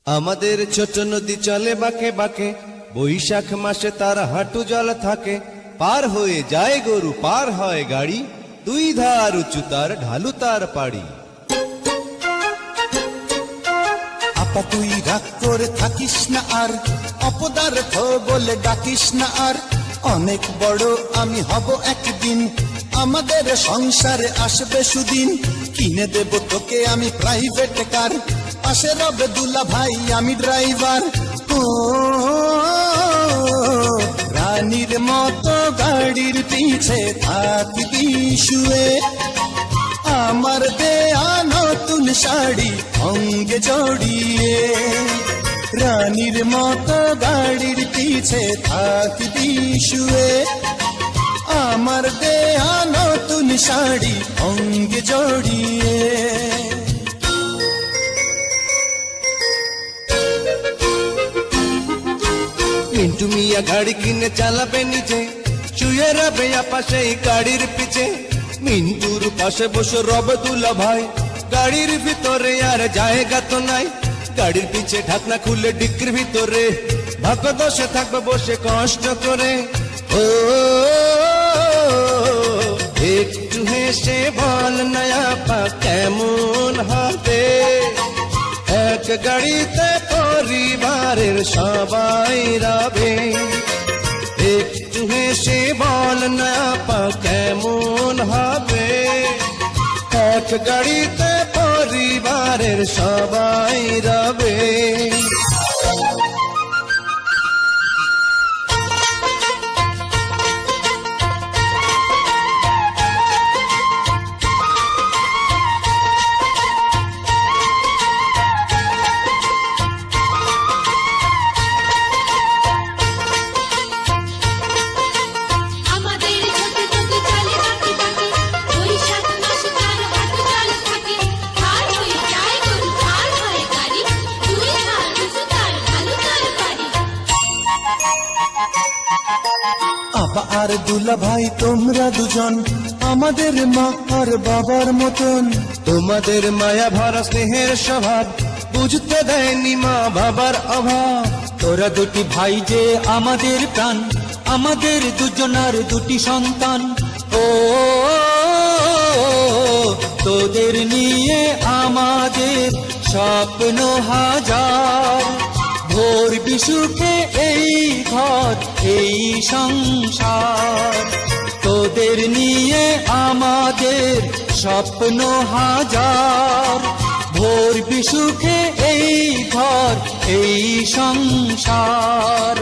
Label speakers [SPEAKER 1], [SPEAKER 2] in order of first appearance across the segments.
[SPEAKER 1] আমাদের ছোট নদী চলে বাঁকে বাঁকে, বৈশাখ মাসে তার হাঁটু জল থাকে। পার হয়ে যায় গরু, পার হয় গাড়ি, দুই ধার উঁচু তার, ঢালু তার পাড়ি।
[SPEAKER 2] আপা তুই রাগ করে থাকিস না আর, অপদার্থ বলে ডাকিস না আর। অনেক বড় আমি হব একদিন, আমাদের সংসারে আসবে সুদিন। কিনে দেব তোকে আমি প্রাইভেট কার, পাশে রবে দুলা ভাই আমি ড্রাইভার। ও রানীর মতো গাড়ির পিছে থাকবি শুয়ে, আমার দেয়া নতুন শাড়ি অঙ্গে জড়িয়ে। রানীর মতো গাড়ির পিছে থাকবি শুয়ে, আমার দেয়া নতুন শাড়ি অঙ্গে জড়িয়ে।
[SPEAKER 1] মিন্টু মিয়া গাড়ি কিনে চালাবে নিজে, শুয়ে রবে পাশে গাড়ির পিছে। মিন্টুর পাশে বসে রবে দুলা ভাই, গাড়ির ভিতরে আর জায়গা তো নাই। গাড়ির পিছে ঢাকনা খুলে ডিক্কির ভিতরে, ভাগ্য দোষে থাকবে বসে কষ্ট করে। ও একটু হেসে বল না আপা কেমন হবে, এক গাড়িতে পরিবারের সবাই রবে। একটু হেসে বল না আপা কেমন হবে, এক গাড়িতে পরিবারের সবাই রবে।
[SPEAKER 2] আপা আর দুলা ভাই তোমরা দুজন আমাদের মা আর বাবার মতন।
[SPEAKER 1] তোমাদের মায়া ভরা স্নেহের স্বভাব বুঝতে দেয়নি মা বাবার অভাব।
[SPEAKER 3] তোরা দুটি ভাই যে আমাদের প্রাণ, আমাদের দুজনার দুটি সন্তান। ও তোদের নিয়ে আমাদের স্বপ্ন হাজার, ভোর বিশুকে এই ঘর এই সংসার। তোদের নিয়ে আমাদের স্বপ্ন হাজার, ভোর বিশুকে এই ঘর এই সংসার।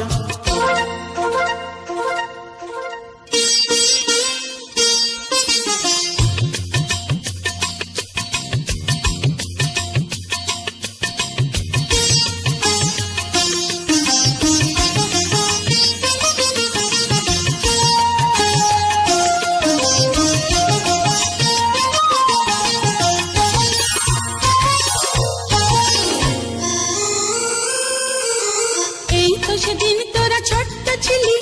[SPEAKER 4] সেদিন তোরা ছোট্ট ছিলি,